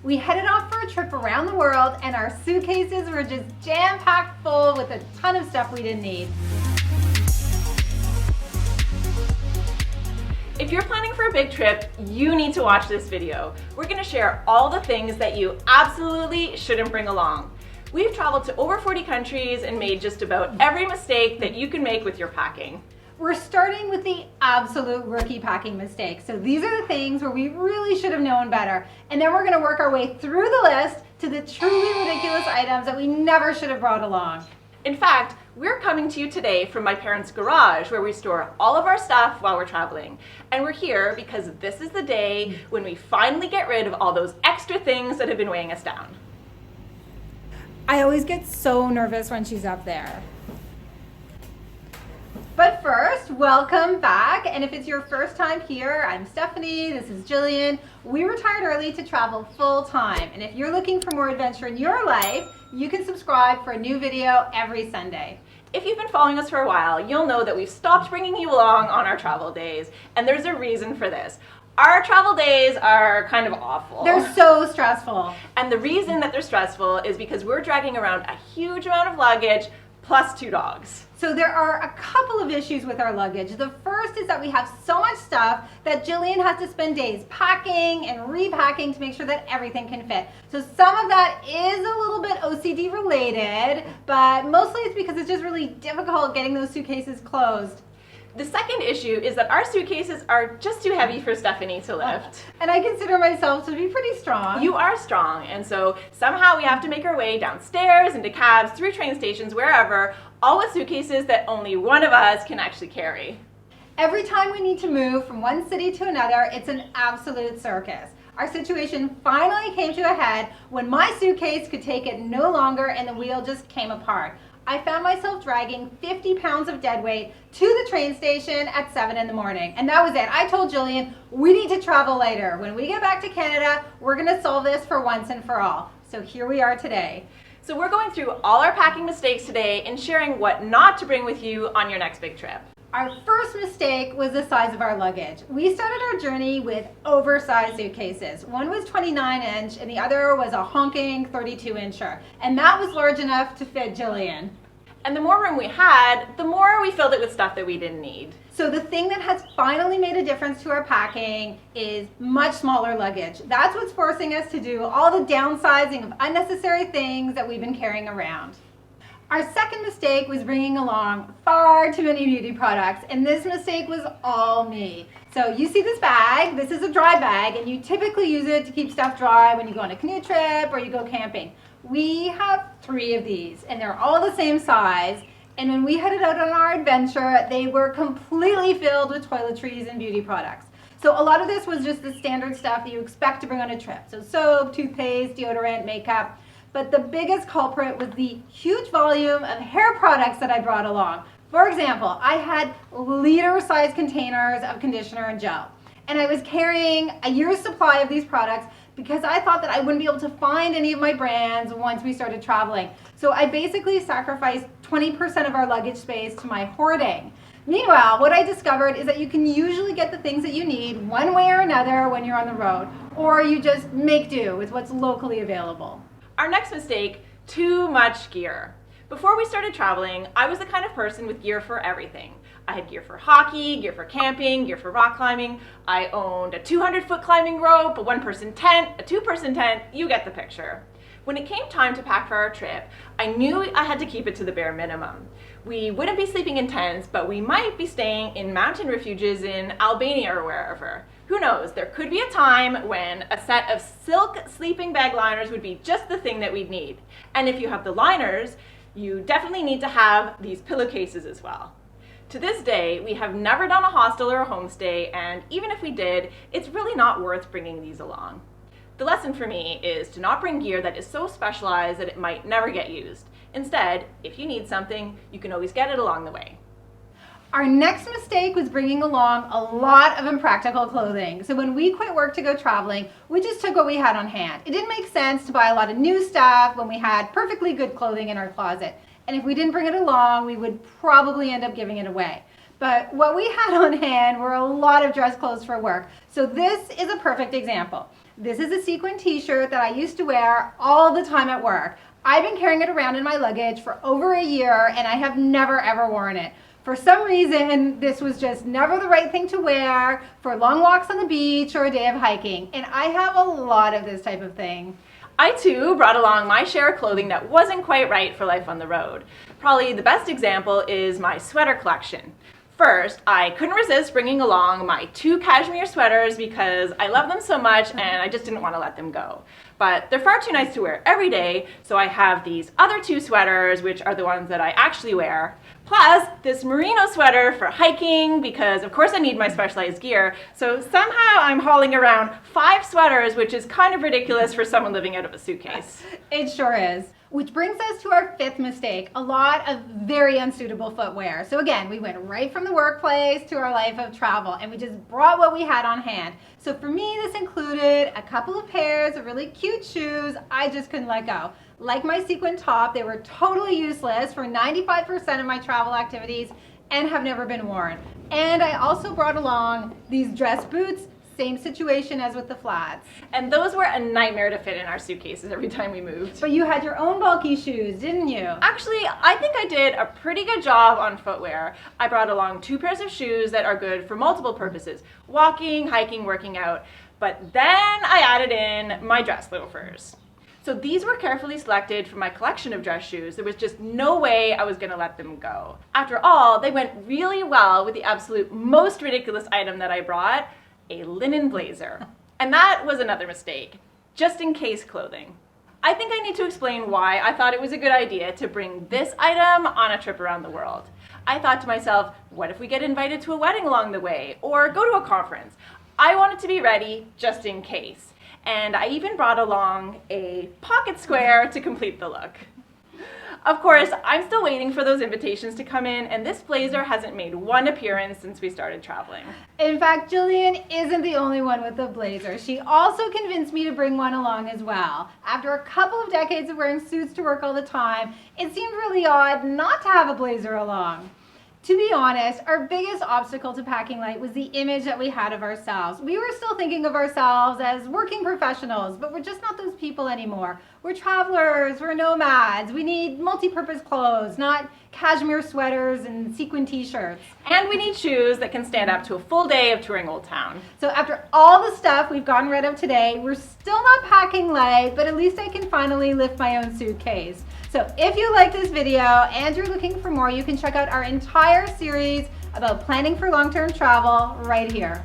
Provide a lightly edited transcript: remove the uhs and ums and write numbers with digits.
We headed off for a trip around the world and our suitcases were just jam-packed full with a ton of stuff we didn't need. If you're planning for a big trip, you need to watch this video. We're going to share all the things that you absolutely shouldn't bring along. We've traveled to over 40 countries and made just about every mistake that you can make with your packing. We're starting with the absolute rookie packing mistake. So these are the things where we really should have known better. And then we're going to work our way through the list to the truly ridiculous items that we never should have brought along. In fact, we're coming to you today from my parents' garage where we store all of our stuff while we're traveling. And we're here because this is the day when we finally get rid of all those extra things that have been weighing us down. I always get so nervous when she's up there. But first, welcome back. And if it's your first time here, I'm Stephanie, this is Gillian. We retired early to travel full time. And if you're looking for more adventure in your life, you can subscribe for a new video every Sunday. If you've been following us for a while, you'll know that we've stopped bringing you along on our travel days. And there's a reason for this. Our travel days are kind of awful. They're so stressful. And the reason that they're stressful is because we're dragging around a huge amount of luggage plus 2 dogs. So there are a couple of issues with our luggage. The first is that we have so much stuff that Gillian has to spend days packing and repacking to make sure that everything can fit. So some of that is a little bit OCD related, but mostly it's because it's just really difficult getting those suitcases closed. The second issue is that our suitcases are just too heavy for Stephanie to lift. And I consider myself to be pretty strong. You are strong, and so somehow we have to make our way downstairs, into cabs, through train stations, wherever, all with suitcases that only one of us can actually carry. Every time we need to move from one city to another, it's an absolute circus. Our situation finally came to a head when my suitcase could take it no longer and the wheel just came apart. I found myself dragging 50 pounds of dead weight to the train station at 7 in the morning. And that was it. I told Gillian, we need to travel later. When we get back to Canada, we're going to solve this for once and for all. So here we are today. So we're going through all our packing mistakes today and sharing what not to bring with you on your next big trip. Our first mistake was the size of our luggage. We started our journey with oversized suitcases. One was 29-inch and the other was a honking 32-incher. And that was large enough to fit Gillian. And the more room we had, the more we filled it with stuff that we didn't need. So the thing that has finally made a difference to our packing is much smaller luggage. That's what's forcing us to do all the downsizing of unnecessary things that we've been carrying around. Our second mistake was bringing along far too many beauty products, and this mistake was all me. So you see this bag, this is a dry bag, and you typically use it to keep stuff dry when you go on a canoe trip or you go camping. We have 3 of these, and they're all the same size, and when we headed out on our adventure, they were completely filled with toiletries and beauty products. So a lot of this was just the standard stuff that you expect to bring on a trip. So soap, toothpaste, deodorant, makeup. But the biggest culprit was the huge volume of hair products that I brought along. For example, I had liter-sized containers of conditioner and gel. And I was carrying a year's supply of these products because I thought that I wouldn't be able to find any of my brands once we started traveling. So I basically sacrificed 20% of our luggage space to my hoarding. Meanwhile, what I discovered is that you can usually get the things that you need one way or another when you're on the road, or you just make do with what's locally available. Our next mistake, too much gear. Before we started traveling, I was the kind of person with gear for everything. I had gear for hockey, gear for camping, gear for rock climbing. I owned a 200-foot climbing rope, a 1-person tent, a 2-person tent. You get the picture. When it came time to pack for our trip, I knew I had to keep it to the bare minimum. We wouldn't be sleeping in tents, but we might be staying in mountain refuges in Albania or wherever. Who knows, there could be a time when a set of silk sleeping bag liners would be just the thing that we'd need. And if you have the liners, you definitely need to have these pillowcases as well. To this day, we have never done a hostel or a homestay, and even if we did, it's really not worth bringing these along. The lesson for me is to not bring gear that is so specialized that it might never get used. Instead, if you need something, you can always get it along the way. Our next mistake was bringing along a lot of Impractical clothing. So when we quit work to go traveling, we just took what we had on hand. It didn't make sense to buy a lot of new stuff when we had perfectly good clothing in our closet. And if we didn't bring it along, we would probably end up giving it away. But what we had on hand were a lot of dress clothes for work. So this is a perfect example. This is a sequin t-shirt that I used to wear all the time at work. I've been carrying it around in my luggage for over a year and I have never ever worn it. For some reason, this was just never the right thing to wear for long walks on the beach or a day of hiking. And I have a lot of this type of thing. I too brought along my share of clothing that wasn't quite right for life on the road. Probably the best example is my sweater collection. First, I couldn't resist bringing along my 2 cashmere sweaters because I love them so much and I just didn't want to let them go. But they're far too nice to wear every day, so I have these other 2 sweaters, which are the ones that I actually wear. Plus, this merino sweater for hiking, because of course I need my specialized gear, so somehow I'm hauling around 5 sweaters, which is kind of ridiculous for someone living out of a suitcase. It sure is. Which brings us to our 5th mistake, a lot of very unsuitable footwear. So again, we went right from the workplace to our life of travel and we just brought what we had on hand. So for me, this included a couple of pairs of really cute shoes I just couldn't let go. Like my sequin top, they were totally useless for 95% of my travel activities and have never been worn. And I also brought along these dress boots. Same situation as with the flats. And those were a nightmare to fit in our suitcases every time we moved. But you had your own bulky shoes, didn't you? Actually, I think I did a pretty good job on footwear. I brought along 2 pairs of shoes that are good for multiple purposes: walking, hiking, working out. But then I added in my dress loafers. So these were carefully selected from my collection of dress shoes. There was just no way I was gonna let them go. After all, they went really well with the absolute most ridiculous item that I brought: a linen blazer. And that was another mistake, just in case clothing. I think I need to explain why I thought it was a good idea to bring this item on a trip around the world. I thought to myself, what if we get invited to a wedding along the way or go to a conference? I wanted to be ready just in case. And I even brought along a pocket square to complete the look. Of course, I'm still waiting for those invitations to come in, and this blazer hasn't made one appearance since we started traveling. In fact, Gillian isn't the only one with a blazer. She also convinced me to bring one along as well. After a couple of decades of wearing suits to work all the time, it seemed really odd not to have a blazer along. To be honest, our biggest obstacle to packing light was the image that we had of ourselves. We were still thinking of ourselves as working professionals, but we're just not those people anymore. We're travelers, we're nomads, we need multi-purpose clothes, not cashmere sweaters and sequin t-shirts. And we need shoes that can stand up to a full day of touring Old Town. So after all the stuff we've gotten rid of today, we're still not packing light, but at least I can finally lift my own suitcase. So if you like this video and you're looking for more, you can check out our entire series about planning for long-term travel right here.